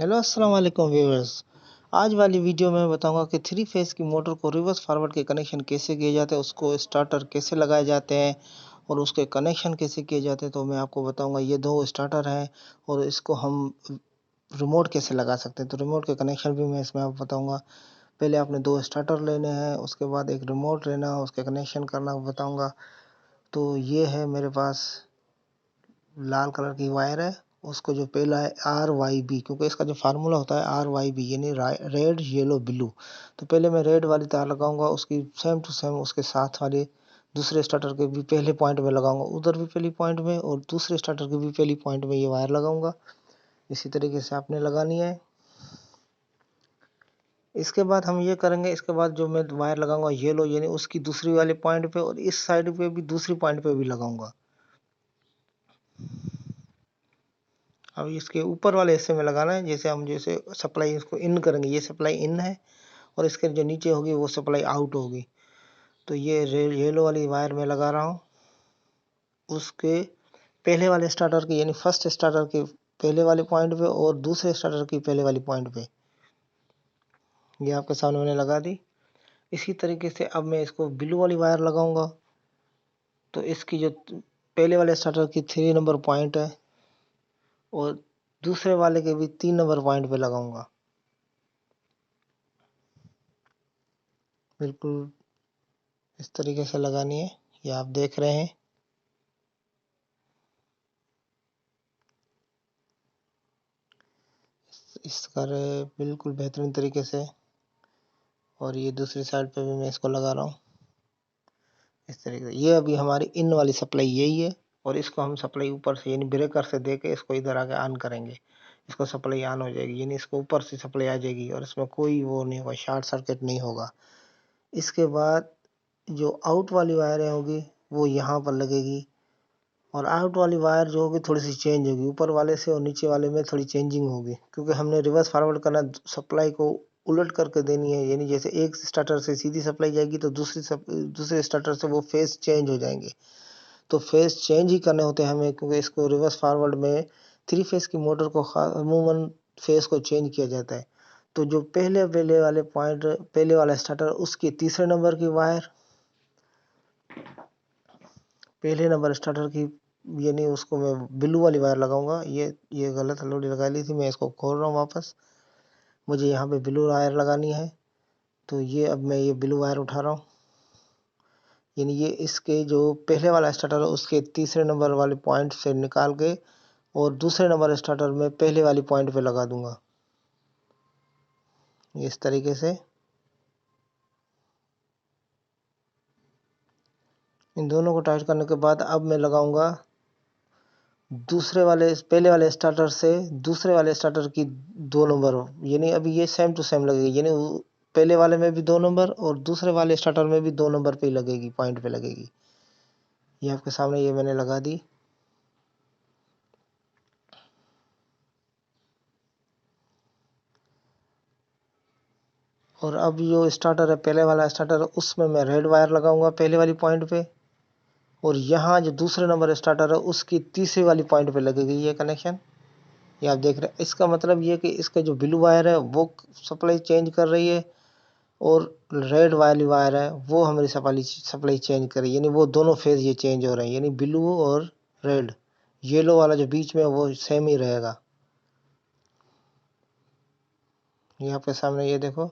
Hello अस्सलाम वालेकुम viewers. आज वाली वीडियो में बताऊंगा कि थ्री फेस की मोटर को रिवर्स फॉरवर्ड के कनेक्शन कैसे किए जाते हैं, उसको स्टार्टर कैसे लगाए जाते हैं और उसके कनेक्शन कैसे किए जाते हैं। तो मैं आपको बताऊंगा। ये दो स्टार्टर हैं और इसको हम रिमोट कैसे लगा सकते हैं, तो रिमोट के कनेक्शन भी मैं इसमें आपको बताऊंगा। पहले आपने दो स्टार्टर लेने हैं, उसके बाद एक रिमोट लेना, उसके कनेक्शन करना बताऊँगा। तो ये है मेरे पास लाल कलर की वायर है। उसको जो पहला है RYB, क्योंकि इसका जो फार्मूला होता है RYB यानी रेड येलो ब्लू। तो पहले मैं रेड वाली तार लगाऊंगा, उसकी सेम टू सेम उसके साथ वाले दूसरे स्टार्टर के भी पहले पॉइंट में लगाऊंगा, उधर भी पहली पॉइंट में और दूसरे स्टार्टर के भी पहली पॉइंट में ये वायर लगाऊंगा। इसी तरीके से आपने लगानी है। इसके बाद हम ये करेंगे, इसके बाद जो मैं वायर लगाऊंगा येलो यानी उसकी दूसरी वाले पॉइंट पे और इस साइड पे भी दूसरी पॉइंट पे भी लगाऊंगा। अब इसके ऊपर वाले हिस्से में लगाना है। जैसे सप्लाई इसको इन करेंगे, ये सप्लाई इन है और इसके जो नीचे होगी वो सप्लाई आउट होगी। तो ये येलो वाली वायर में लगा रहा हूँ उसके पहले वाले स्टार्टर के यानी फर्स्ट स्टार्टर के पहले वाले पॉइंट पे और दूसरे स्टार्टर की पहले वाली पॉइंट पे। ये आपके सामने मैंने लगा दी। इसी तरीके से अब मैं इसको ब्लू वाली वायर लगाऊंगा। तो इसकी जो पहले वाले स्टार्टर की 3 नंबर पॉइंट है और दूसरे वाले के भी 3 नंबर पॉइंट पे लगाऊंगा। बिल्कुल इस तरीके से लगानी है, ये आप देख रहे हैं। इस कर बिल्कुल बेहतरीन तरीके से। और ये दूसरी साइड पे भी मैं इसको लगा रहा हूँ इस तरीके से। ये अभी हमारी इन वाली सप्लाई यही है और इसको हम सप्लाई ऊपर से यानी ब्रेकर से दे के इसको इधर आके ऑन करेंगे। इसको सप्लाई ऑन हो जाएगी यानी इसको ऊपर से सप्लाई आ जाएगी और इसमें कोई वो नहीं होगा, शॉर्ट सर्किट नहीं होगा। इसके बाद जो आउट वाली वायरें होगी वो यहाँ पर लगेगी और आउट वाली वायर जो होगी थोड़ी सी चेंज होगी, ऊपर वाले से और नीचे वाले में थोड़ी चेंजिंग होगी, क्योंकि हमने रिवर्स फॉरवर्ड करना, सप्लाई को उलट करके देनी है। यानी जैसे एक स्टार्टर से सीधी सप्लाई जाएगी तो दूसरे स्टार्टर से वो फेस चेंज हो जाएंगे। तो फेस चेंज ही करने होते हैं हमें, क्योंकि इसको रिवर्स फॉरवर्ड में थ्री फेस की मोटर को अमूमन फेस को चेंज किया जाता है। तो जो पहले पहले वाले पॉइंट पहले वाला स्टार्टर उसके तीसरे नंबर की वायर पहले नंबर स्टार्टर की यानी उसको मैं ब्लू वाली वायर लगाऊंगा। ये गलत लोडी लगा ली थी, मैं इसको खोल रहा हूँ वापस। मुझे यहाँ पे ब्लू वायर लगानी है। तो ये अब मैं ये ब्लू वायर उठा रहा हूँ यानी ये इसके जो पहले वाला स्टार्टर है उसके तीसरे नंबर वाले पॉइंट से निकाल के और दूसरे नंबर स्टार्टर में पहले वाली पॉइंट पे लगा दूंगा इस तरीके से। इन दोनों को टाइट करने के बाद अब मैं लगाऊंगा दूसरे वाले पहले वाले स्टार्टर से दूसरे वाले स्टार्टर की 2 नंबर, यानी अभी ये सेम टू सेम लगेगी। यानी पहले वाले में भी 2 नंबर और दूसरे वाले स्टार्टर में भी 2 नंबर पे ही लगेगी, पॉइंट पे लगेगी। ये आपके सामने ये मैंने लगा दी। और अब जो स्टार्टर है पहले वाला स्टार्टर है उसमें मैं रेड वायर लगाऊंगा पहले वाली पॉइंट पे और यहाँ जो दूसरे नंबर स्टार्टर है उसकी तीसरी वाली पॉइंट पे लगेगी ये कनेक्शन। ये आप देख रहे हैं। इसका मतलब ये कि इसका जो ब्लू वायर है वो सप्लाई चेंज कर रही है और रेड वाली वायर है वो हमारी सप्लाई चेंज कर रही है, यानी वो दोनों फेज ये चेंज हो रहे हैं, यानी ब्लू और रेड। येलो वाला जो बीच में है वो सेम ही रहेगा। ये आपके सामने ये देखो,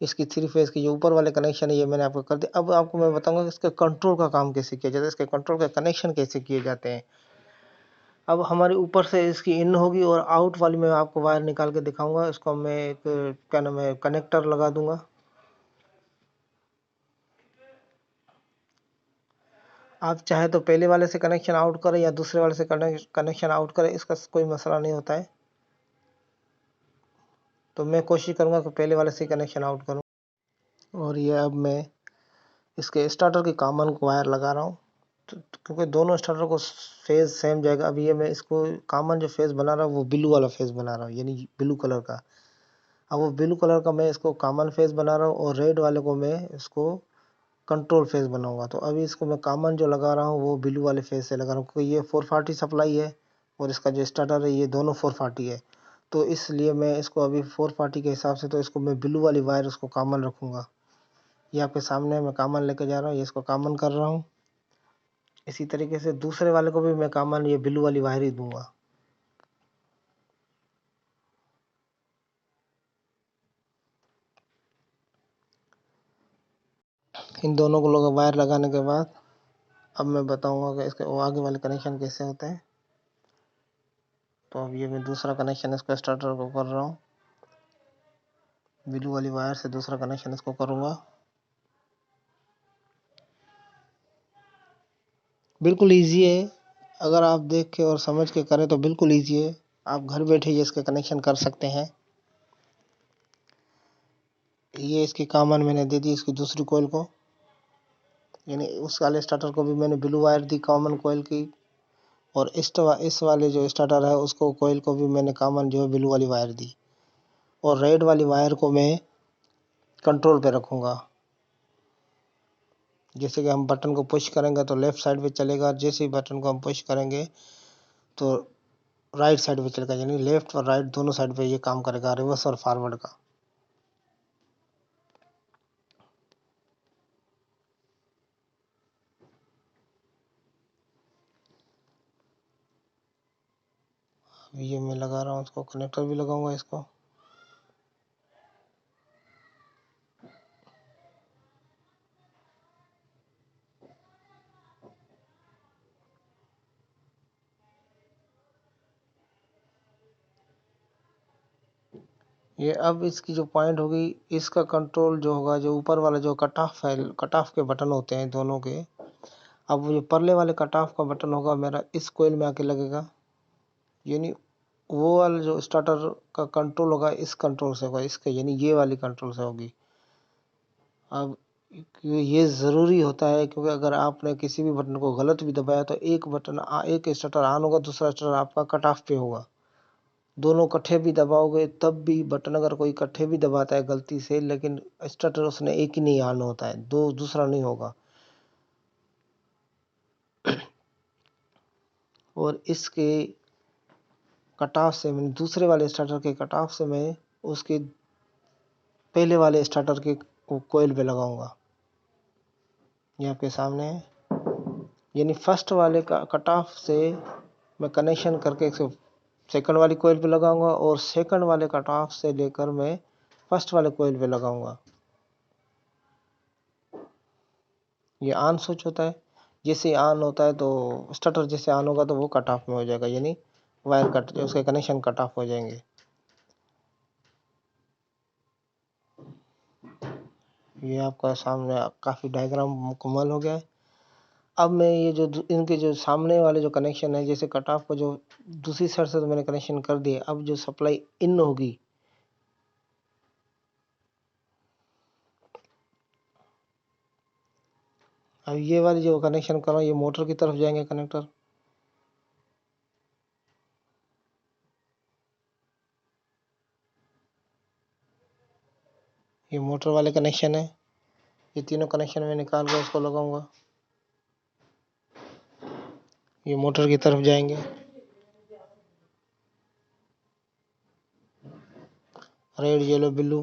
इसकी थ्री फेज की जो ऊपर वाले कनेक्शन है ये मैंने आपको कर दिया। अब आपको मैं बताऊंगा कि इसके कंट्रोल का काम कैसे किया जाता है, इसके कंट्रोल के कनेक्शन कैसे किए जाते हैं। अब हमारे ऊपर से इसकी इन होगी और आउट वाली में आपको वायर निकाल के दिखाऊंगा। इसको मैं एक क्या नाम है कनेक्टर लगा दूंगा। आप चाहे तो पहले वाले से कनेक्शन आउट करें या दूसरे वाले से कनेक्शन आउट करें, इसका कोई मसला नहीं होता है। तो मैं कोशिश करूंगा कि पहले वाले से कनेक्शन आउट करूं। और ये अब मैं इसके स्टार्टर की कॉमन वायर लगा रहा हूँ, क्योंकि दोनों स्टार्टर को फेज सेम जाएगा। अभी ये मैं इसको कॉमन जो फेज बना रहा हूँ वो ब्लू वाला फेज बना रहा हूँ यानी ब्लू कलर का। अब वो ब्लू कलर का मैं इसको कॉमन फेज बना रहा हूँ और रेड वाले को मैं इसको कंट्रोल फेज बनाऊंगा। तो अभी इसको मैं कॉमन जो लगा रहा हूँ वो ब्लू वाले फेज से लगा रहा हूँ, क्योंकि ये 440 सप्लाई है और इसका जो स्टार्टर है ये दोनों 440 है। तो इसलिए मैं इसको अभी 440 के हिसाब से तो इसको मैं ब्लू वाली वायर उसको कॉमन रखूँगा। ये आपके सामने मैं कॉमन लेके जा रहा हूँ, ये इसको कॉमन कर रहा हूँ। इसी तरीके से दूसरे वाले को भी मैं कॉमन ये ब्लू वाली वायर ही दूंगा। इन दोनों को वायर लगाने के बाद अब मैं बताऊंगा कि इसके आगे वाले कनेक्शन कैसे होते हैं। तो अब ये मैं दूसरा कनेक्शन इसको स्टार्टर को कर रहा हूँ, ब्लू वाली वायर से दूसरा कनेक्शन इसको करूँगा। बिल्कुल ईजी है, अगर आप देख के और समझ के करें तो बिल्कुल ईजी है। आप घर बैठे ही इसके कनेक्शन कर सकते हैं। ये इसकी कॉमन मैंने दे दी इसकी दूसरी कोयल को, यानी उस वाले स्टार्टर को भी मैंने ब्लू वायर दी कॉमन कोयल की, और इस वाले जो स्टार्टर है उसको कोयल को भी मैंने कॉमन जो है ब्लू वाली वायर दी, और रेड वाली वायर को मैं कंट्रोल पे रखूँगा। जैसे कि हम बटन को पुश करेंगे तो लेफ़्ट साइड पे चलेगा, जैसे ही बटन को हम पुश करेंगे तो राइट साइड पे चलेगा, यानी लेफ़्ट और राइट दोनों साइड पे ये काम करेगा, रिवर्स और फॉरवर्ड का। ये मैं लगा रहा हूँ, उसको कनेक्टर भी लगाऊंगा इसको। ये अब इसकी जो पॉइंट होगी, इसका कंट्रोल जो होगा, जो ऊपर वाला जो कट ऑफ है, कट ऑफ के बटन होते हैं दोनों के, अब ये परले वाले कट ऑफ का बटन होगा मेरा इस कोयल में आके लगेगा, यानी वो वाला जो स्टार्टर का कंट्रोल होगा इस कंट्रोल से होगा, इसका यानी ये वाली कंट्रोल से होगी। अब ये ज़रूरी होता है, क्योंकि अगर आपने किसी भी बटन को गलत भी दबाया तो एक स्टार्टर ऑन होगा, दूसरा स्टार्टर आपका कट ऑफ पे होगा। दोनों इकट्ठे भी दबाओगे तब भी बटन, अगर कोई इकट्ठे भी दबाता है गलती से, लेकिन स्टार्टर उसने एक ही नहीं ऑन होता है, दूसरा नहीं होगा। और इसके कट ऑफ से मैंने दूसरे वाले स्टार्टर के कट ऑफ से मैं उसके पहले वाले स्टार्टर के कोयल पे लगाऊंगा। ये आपके सामने है, यानी फर्स्ट वाले का कट ऑफ से मैं कनेक्शन करके सेकंड वाली कोयल पे लगाऊंगा, और सेकंड वाले कट ऑफ से लेकर मैं फर्स्ट वाले कोयल पे लगाऊंगा। ये ऑन स्विच होता है, जैसे ऑन होता है तो स्टार्टर जैसे ऑन होगा तो वो कट ऑफ में हो जाएगा, यानी वायर कट, उसके कनेक्शन कट ऑफ हो जाएंगे। ये आपका सामने काफ़ी डायग्राम मुकम्मल हो गया है। अब मैं ये जो इनके जो सामने वाले जो कनेक्शन है, जैसे कट ऑफ को जो दूसरी साइड से तो मैंने कनेक्शन कर दिया, अब जो सप्लाई इन होगी, अब ये वाली जो कनेक्शन कर रहा हूँ ये मोटर की तरफ जाएंगे कनेक्टर। ये मोटर वाले कनेक्शन है, ये तीनों कनेक्शन में निकाल कर उसको लगाऊंगा। ये मोटर की तरफ जाएंगे, रेड येलो ब्लू।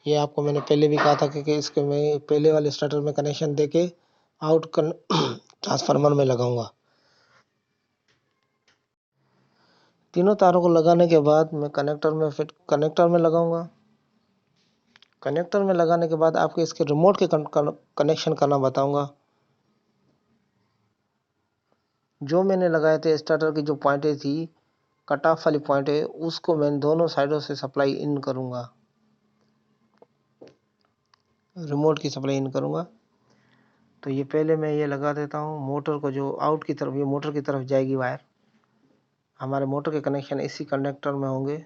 ये आपको मैंने पहले भी कहा था कि इसके मैं पहले वाले स्टार्टर में कनेक्शन देके ट्रांसफार्मर में लगाऊंगा। तीनों तारों को लगाने के बाद मैं कनेक्टर में लगाऊंगा। कनेक्टर में लगाने के बाद आपको इसके रिमोट के कनेक्शन करना बताऊंगा। जो मैंने लगाए थे स्टार्टर की जो पॉइंटें थी, कट ऑफ वाली पॉइंट है, उसको मैं दोनों साइडों से सप्लाई इन करूंगा, रिमोट की सप्लाई इन करूंगा। तो ये पहले मैं ये लगा देता हूँ मोटर को, जो आउट की तरफ, ये मोटर की तरफ जाएगी वायर। हमारे मोटर के कनेक्शन इसी कनेक्टर में होंगे।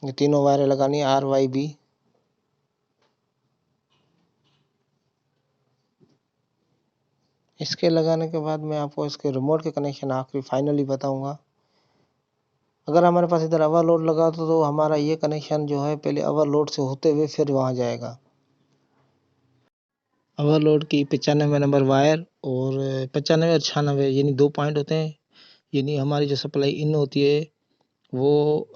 ये तीनों वायरें लगानी है, RYB। इसके लगाने के बाद मैं आपको इसके रिमोट के कनेक्शन आखिरी फाइनली बताऊंगा। अगर हमारे पास इधर ओवरलोड लगा तो हमारा ये कनेक्शन जो है पहले ओवरलोड से होते हुए फिर वहाँ जाएगा। ओवरलोड की 95 नंबर वायर और 95 और 96 यानी 2 पॉइंट होते हैं। यानी हमारी जो सप्लाई इन होती है वो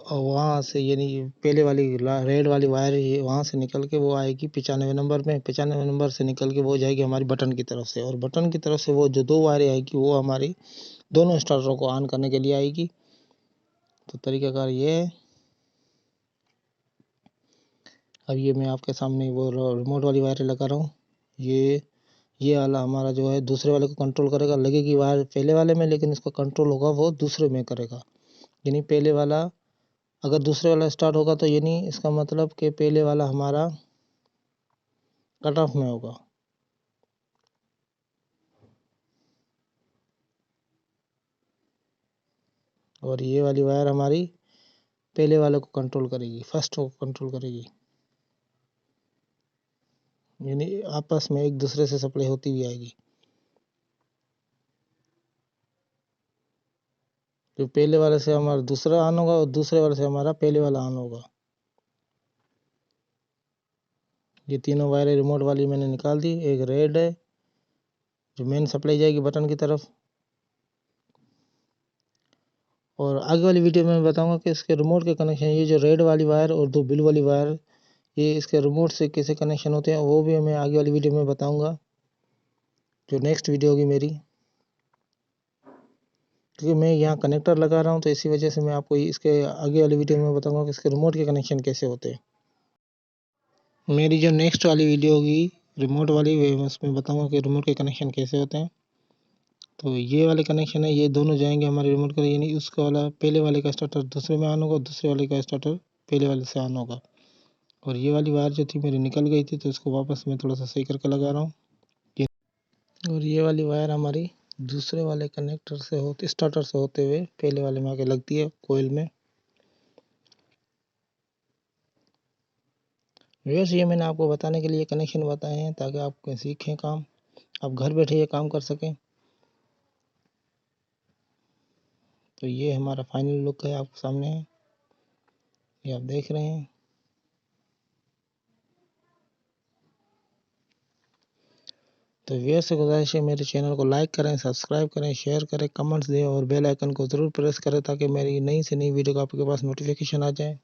वहाँ से यानी पहले वाली रेड वाली वायर वहाँ से निकल के वो आएगी 95 नंबर में। 95 नंबर से निकल के वो जाएगी हमारी बटन की तरफ से, और बटन की तरफ से वो जो 2 वायरें आएगी वो हमारी दोनों स्टार्टरों को ऑन करने के लिए आएगी। तो तरीकाकार ये है। अब ये मैं आपके सामने वो रिमोट वाली वायरें लगा रहा हूँ। ये वाला हमारा जो है दूसरे वाले को कंट्रोल करेगा। लगेगी वायर पहले वाले में, लेकिन इसका कंट्रोल होगा वो दूसरे में करेगा। यानी पहले वाला अगर दूसरे वाला स्टार्ट होगा तो यानी इसका मतलब कि पहले वाला हमारा कट ऑफ में होगा। और ये वाली वायर हमारी पहले वाले को कंट्रोल करेगी, फर्स्ट को कंट्रोल करेगी। यानी आपस में एक दूसरे से सप्लाई होती हुई आएगी। जो पहले वाले से हमारा दूसरा ऑन होगा और दूसरे वाले से हमारा पहले वाला ऑन होगा। ये तीनों वायरें रिमोट वाली मैंने निकाल दी। एक रेड है जो मेन सप्लाई जाएगी बटन की तरफ, और आगे वाली वीडियो में मैं बताऊंगा कि इसके रिमोट के कनेक्शन, ये जो रेड वाली वायर और 2 ब्लू वाली वायर, ये इसके रिमोट से कैसे कनेक्शन होते हैं वो भी मैं आगे वाली वीडियो में बताऊंगा, जो नेक्स्ट वीडियो होगी मेरी। क्योंकि मैं यहाँ कनेक्टर लगा रहा हूँ तो इसी वजह से मैं आपको इसके आगे वाली वीडियो में बताऊंगा कि इसके रिमोट के कनेक्शन कैसे होते हैं। मेरी जो नेक्स्ट वाली वीडियो होगी रिमोट वाली, उसमें बताऊंगा कि रिमोट के कनेक्शन कैसे होते हैं। तो ये वाले कनेक्शन है, ये दोनों जाएंगे हमारे रिमोट का, यानी उसका वाला पहले वाले का स्टार्टर दूसरे में ऑन होगा, दूसरे वाले का स्टार्टर पहले वाले से ऑन होगा। और ये वाली वायर जो थी मेरी निकल गई थी तो इसको वापस मैं थोड़ा सा सही करके लगा रहा हूँ। और ये वाली वायर हमारी दूसरे वाले कनेक्टर से होते स्टार्टर से होते हुए पहले वाले में आके लगती है कोयल में। वैसे ये मैंने आपको बताने के लिए कनेक्शन बताए हैं ताकि आप सीखें काम, आप घर बैठे ये काम कर सकें। तो ये हमारा फाइनल लुक है, आपके सामने है, ये आप देख रहे हैं। तो व्यूअर्स से गुजारिश है मेरे चैनल को लाइक करें, सब्सक्राइब करें, शेयर करें, कमेंट्स दें और बेल आइकन को ज़रूर प्रेस करें ताकि मेरी नई से नई वीडियो का आपके पास नोटिफिकेशन आ जाए।